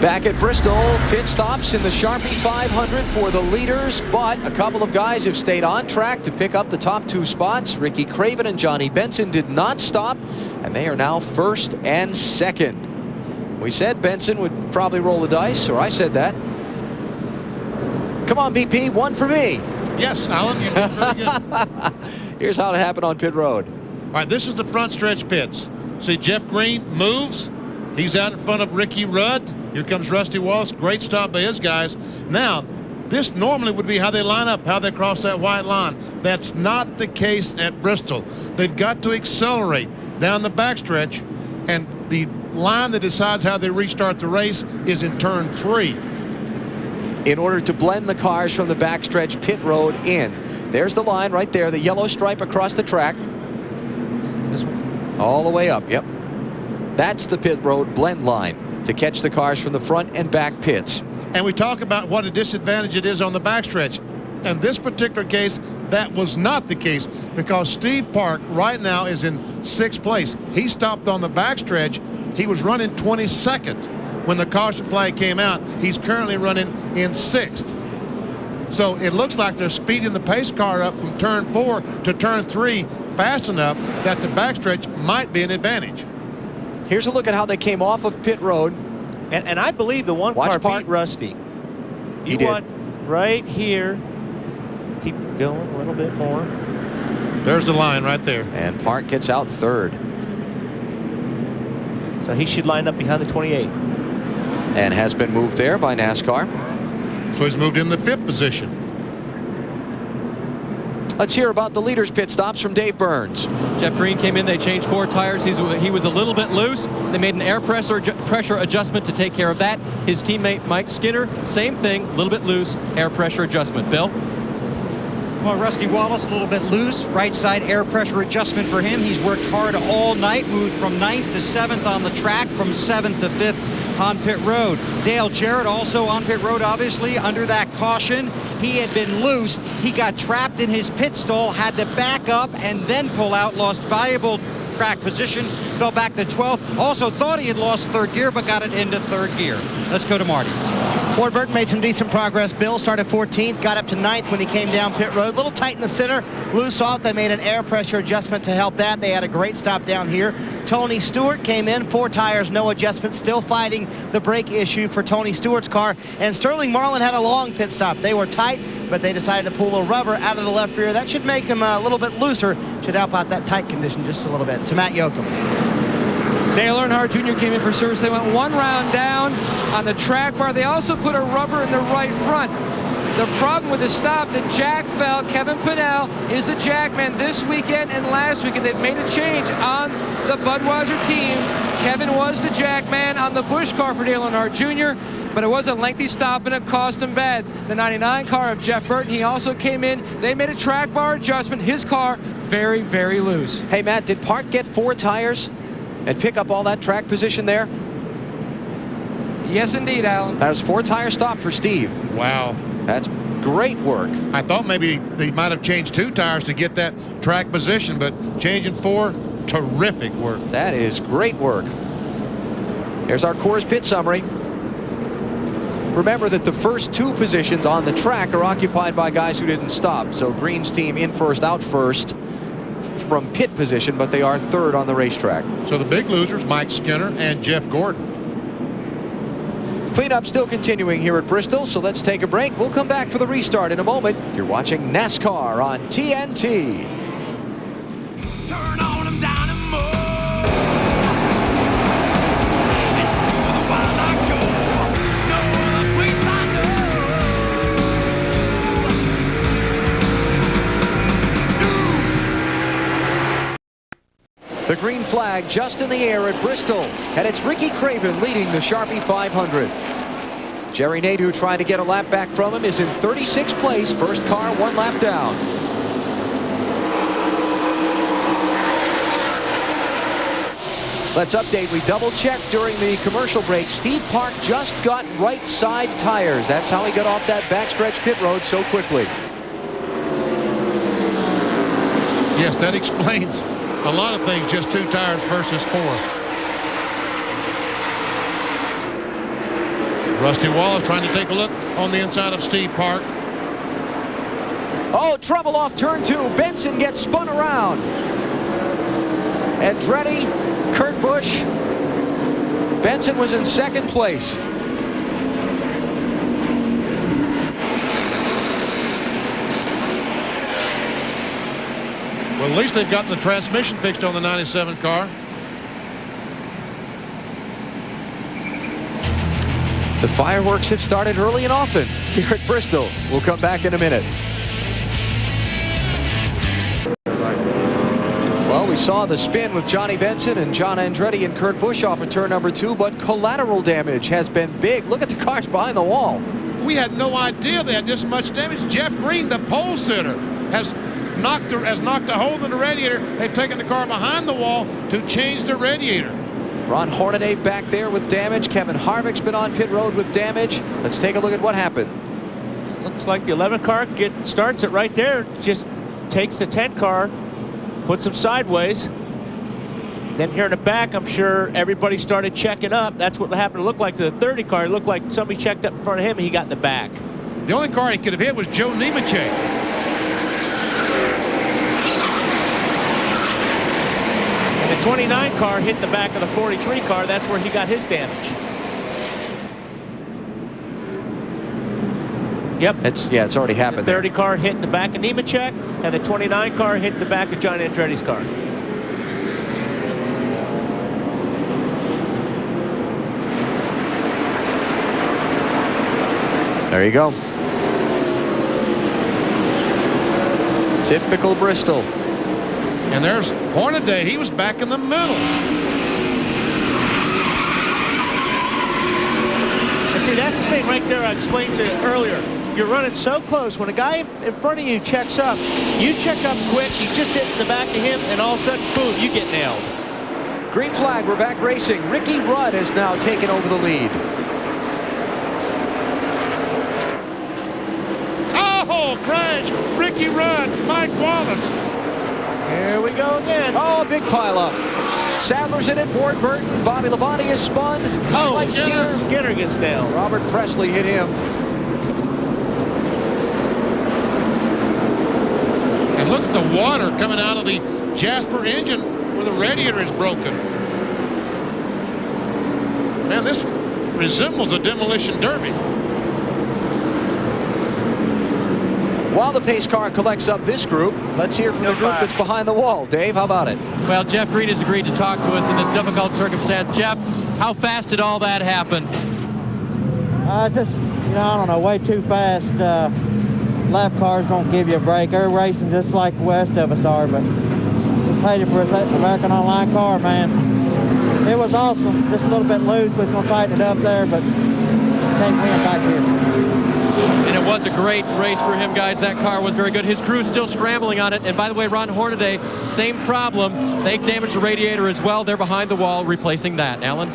Back at Bristol, pit stops in the Sharpie 500 for the leaders, but a couple of guys have stayed on track to pick up the top 2 spots. Ricky Craven and Johnny Benson did not stop, and they are now first and second. We said Benson would probably roll the dice, or I said that. Come on, BP, one for me. Yes, Alan, you did very good. Here's how it happened on pit road. All right, this is the front stretch pits. See, Jeff Green moves. He's out in front of Ricky Rudd. Here comes Rusty Wallace. Great stop by his guys. Now, this normally would be how they line up, how they cross that white line. That's not the case at Bristol. They've got to accelerate down the backstretch, and the line that decides how they restart the race is in turn 3. In order to blend the cars from the backstretch pit road in. There's the line right there, the yellow stripe across the track. This one? All the way up, yep. That's the pit road blend line to catch the cars from the front and back pits. And we talk about what a disadvantage it is on the backstretch. In this particular case, that was not the case, because Steve Park right now is in 6th place. He stopped on the backstretch. He was running 22nd when the caution flag came out. He's currently running in 6th. So it looks like they're speeding the pace car up from turn 4 to turn 3 fast enough that the backstretch might be an advantage. Here's a look at how they came off of pit road. And I believe the one car beat Rusty. He did. Right here. Keep going a little bit more. There's the line right there. And Park gets out 3rd. So he should line up behind the 28. And has been moved there by NASCAR. So he's moved in the 5th position. Let's hear about the leaders' pit stops from Dave Burns. Jeff Green came in. They changed 4 tires. He was a little bit loose. They made an air pressure adjustment to take care of that. His teammate Mike Skinner, same thing, a little bit loose, air pressure adjustment. Bill? Well, Rusty Wallace, a little bit loose. Right side air pressure adjustment for him. He's worked hard all night, moved from 9th to 7th on the track, from 7th to 5th on pit road. Dale Jarrett also on pit road, obviously, under that caution. He had been loose. He got trapped in his pit stall, had to back up and then pull out, lost valuable track position, fell back to 12th. Also thought he had lost 3rd gear, but got it into 3rd gear. Let's go to Marty. Ward Burton made some decent progress. Bill started 14th, got up to 9th when he came down pit road. A little tight in the center, loose off. They made an air pressure adjustment to help that. They had a great stop down here. Tony Stewart came in, 4 tires, no adjustment, still fighting the brake issue for Tony Stewart's car. And Sterling Marlin had a long pit stop. They were tight, but they decided to pull a rubber out of the left rear. That should make him a little bit looser, should help out that tight condition just a little bit. To Matt Yoakum. Dale Earnhardt Jr. came in for service. They went 1 round down on the track bar. They also put a rubber in the right front. The problem with the stop, the jack fell. Kevin Pinnell is the jackman this weekend and last weekend. They've made a change on the Budweiser team. Kevin was the jackman on the Busch car for Dale Earnhardt Jr., but it was a lengthy stop and it cost him bad. The 99 car of Jeff Burton, he also came in. They made a track bar adjustment. His car very, very loose. Hey, Matt, did Park get 4 tires and pick up all that track position there? Yes, indeed, Alan. That was 4 tire stop for Steve. Wow. That's great work. I thought maybe they might have changed 2 tires to get that track position, but changing 4, terrific work. That is great work. Here's our Coors pit summary. Remember that the first 2 positions on the track are occupied by guys who didn't stop. So Green's team in first, out first from pit position, but they are 3rd on the racetrack. So the big losers, Mike Skinner and Jeff Gordon. Cleanup still continuing here at Bristol, so let's take a break. We'll come back for the restart in a moment. You're watching NASCAR on TNT. Turn on them dynamo. The green flag just in the air at Bristol, and it's Ricky Craven leading the Sharpie 500. Jerry Nadeau trying to get a lap back from him is in 36th place, first car 1 lap down. Let's update. We double-checked during the commercial break. Steve Park just got right side tires. That's how he got off that backstretch pit road so quickly. Yes, that explains a lot of things, just 2 tires versus 4. Rusty Wallace trying to take a look on the inside of Steve Park. Oh, trouble off turn 2. Benson gets spun around. Andretti, Kurt Busch. Benson was in second place. Well, at least they've gotten the transmission fixed on the 97 car. The fireworks have started early and often here at Bristol. We'll come back in a minute. Well, we saw the spin with Johnny Benson and John Andretti and Kurt Busch off of turn number 2, but collateral damage has been big. Look at the cars behind the wall. We had no idea they had this much damage. Jeff Green, the pole sitter, has knocked a hole in the radiator. They've taken the car behind the wall to change the radiator. Ron Hornaday back there with damage. Kevin Harvick's been on pit road with damage. Let's take a look at what happened. Looks like the 11 car starts it right there. Just takes the 10 car, puts them sideways. Then here in the back, I'm sure everybody started checking up. That's what happened to look like to the 30 car. It looked like somebody checked up in front of him and he got in the back. The only car he could have hit was Joe Nemechek. The 29 car hit the back of the 43 car. That's where he got his damage. Yep. It's already happened. The 30 car hit the back of Nemechek, and the 29 car hit the back of John Andretti's car. There you go. Typical Bristol. And there's Hornaday. He was back in the middle. And see, that's the thing right there I explained to you earlier. You're running so close. When a guy in front of you checks up, you check up quick, you just hit in the back of him, and all of a sudden, boom, you get nailed. Green flag, we're back racing. Ricky Rudd has now taken over the lead. Oh, crash! Ricky Rudd, Mike Wallace. Here we go again. Oh, a big pileup. Sadler's in it. Ward Burton. Bobby Labonte is spun. Oh, Skinner gets nailed. Robert Presley hit him. And look at the water coming out of the Jasper engine where the radiator is broken. Man, this resembles a demolition derby. While the pace car collects up this group, let's hear from the group that's behind the wall. Dave, how about it? Well, Jeff Green has agreed to talk to us in this difficult circumstance. Jeff, how fast did all that happen? Just, I don't know, way too fast. Lap cars don't give you a break. They're racing just like the rest of us are, but just hated for us at the back of an online car, man. It was awesome. Just a little bit loose. We're going to tighten it up there, but can't win back here. And it was a great race for him, guys. That car was very good. His crew's still scrambling on it. And by the way, Ron Hornaday, same problem. They've damaged the radiator as well. They're behind the wall replacing that. Alan?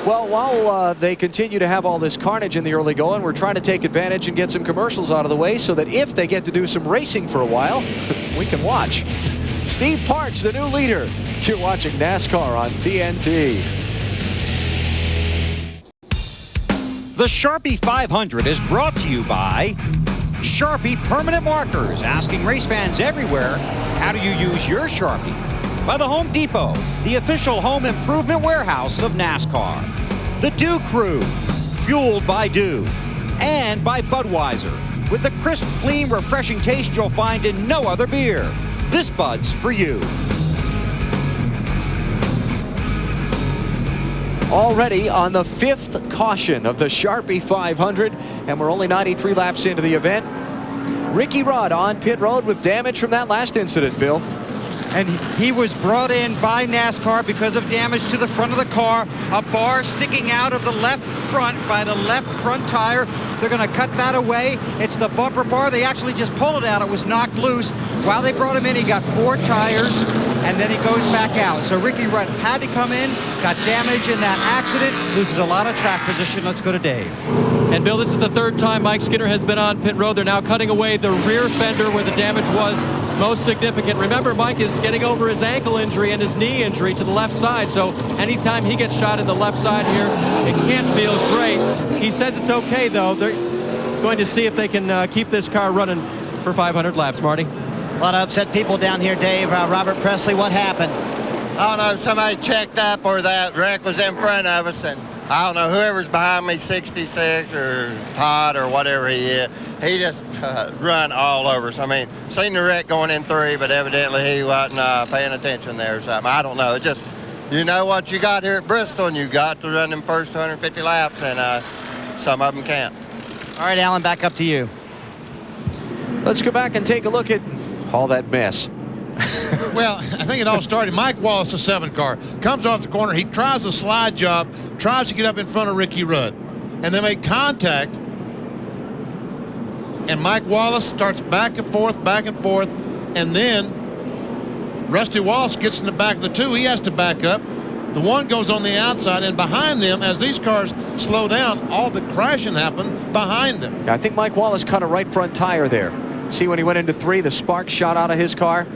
Well, while they continue to have all this carnage in the early going, we're trying to take advantage and get some commercials out of the way so that if they get to do some racing for a while, we can watch. Steve Parks, the new leader. You're watching NASCAR on TNT. The Sharpie 500 is brought to you by Sharpie Permanent Markers, asking race fans everywhere, how do you use your Sharpie? By the Home Depot, the official home improvement warehouse of NASCAR. The Dew Crew, fueled by Dew. And by Budweiser, with the crisp, clean, refreshing taste you'll find in no other beer. This Bud's for you. Already on the 5th caution of the Sharpie 500, and we're only 93 laps into the event. Ricky Rudd on pit road with damage from that last incident, Bill. And he was brought in by NASCAR because of damage to the front of the car. A bar sticking out of the left front by the left front tire. They're going to cut that away. It's the bumper bar. They actually just pulled it out. It was knocked loose. While they brought him in, he got 4 tires, and then he goes back out. So Ricky Rudd had to come in, got damage in that accident, loses a lot of track position. Let's go to Dave. And Bill, this is the 3rd time Mike Skinner has been on pit road. They're now cutting away the rear fender where the damage was most significant. Remember, Mike is getting over his ankle injury and his knee injury to the left side, so anytime he gets shot in the left side here, it can't feel great. He says it's okay, though. They're going to see if they can keep this car running for 500 laps, Marty. A lot of upset people down here, Dave. Robert Presley, what happened? I don't know, somebody checked up or that wreck was in front of us, and I don't know, whoever's behind me, 66 or Todd or whatever he is, he just run all over us. I mean, seen the wreck going in 3, but evidently he wasn't paying attention there or something. I don't know. It just, you know what you got here at Bristol, and you got to run them first 150 laps, and some of them can't. All right, Alan, back up to you. Let's go back and take a look at all that mess. Well, I think it all started. Mike Wallace, a 7 car, comes off the corner. He tries a slide job, tries to get up in front of Ricky Rudd, and they make contact. And Mike Wallace starts back and forth, and then Rusty Wallace gets in the back of the 2. He has to back up. The 1 goes on the outside, and behind them, as these cars slow down, all the crashing happened behind them. I think Mike Wallace cut a right front tire there. See, when he went into 3, the spark shot out of his car.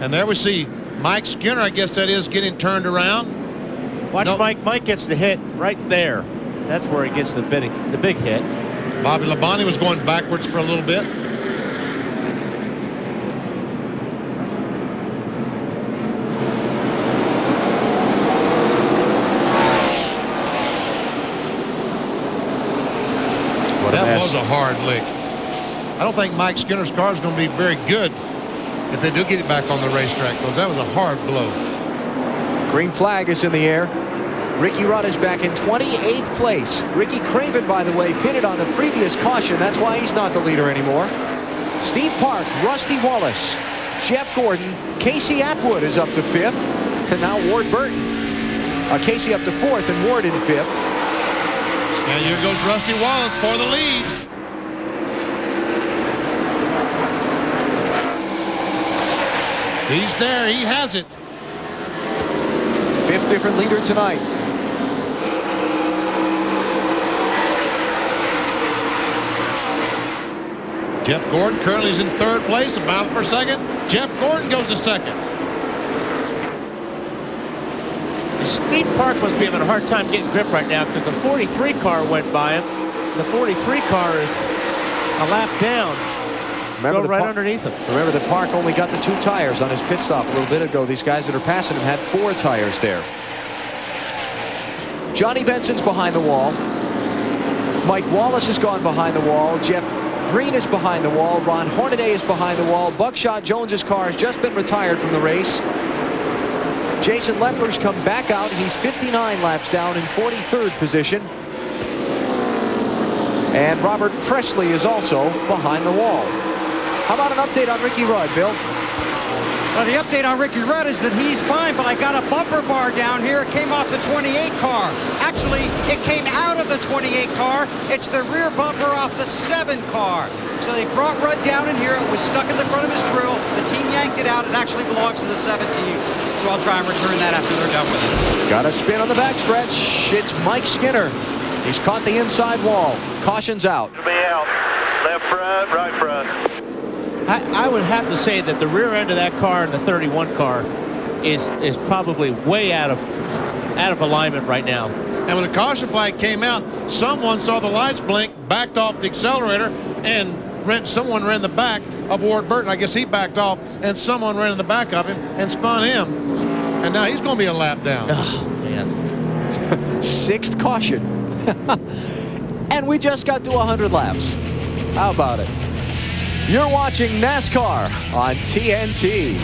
And there we see Mike Skinner, I guess that is, getting turned around. Watch Mike. Mike gets the hit right there. That's where he gets the big hit. Bobby Labonte was going backwards for a little bit. That was a hard lick. I don't think Mike Skinner's car is going to be very good if they do get it back on the racetrack, because that was a hard blow. Green flag is in the air. Ricky Rudd is back in 28th place. Ricky Craven, by the way, pitted on the previous caution. That's why he's not the leader anymore. Steve Park, Rusty Wallace, Jeff Gordon, Casey Atwood is up to 5th, and now Ward Burton. Casey up to 4th and Ward in 5th. And here goes Rusty Wallace for the lead. He's there. He has it. 5th different leader tonight. Jeff Gordon currently is in 3rd place, a battle for 2nd. Jeff Gordon goes to 2nd. Steve Park must be having a hard time getting grip right now because the 43 car went by him. The 43 car is a lap down. Go right underneath him. Remember that Park only got the 2 tires on his pit stop a little bit ago. These guys that are passing him had 4 tires there. Johnny Benson's behind the wall. Mike Wallace has gone behind the wall. Jeff Green is behind the wall. Ron Hornaday is behind the wall. Buckshot Jones's car has just been retired from the race. Jason Leffler's come back out. He's 59 laps down in 43rd position. And Robert Presley is also behind the wall. How about an update on Ricky Rudd, Bill? So the update on Ricky Rudd is that he's fine, but I got a bumper bar down here. It came off the 28 car. Actually, it came out of the 28 car. It's the rear bumper off the 7 car. So they brought Rudd down in here. It was stuck in the front of his grill. The team yanked it out. It actually belongs to the 17. So I'll try and return that after they're done with it. Got a spin on the backstretch. It's Mike Skinner. He's caught the inside wall. Caution's out. To be out. Left front, right front. I would have to say that the rear end of that car and the 31 car is probably way out of alignment right now. And when the caution flag came out, someone saw the lights blink, backed off the accelerator, and someone ran the back of Ward Burton. I guess he backed off, and someone ran in the back of him and spun him. And now he's going to be a lap down. Oh, man. 6th caution. And we just got to 100 laps. How about it? You're watching NASCAR on TNT.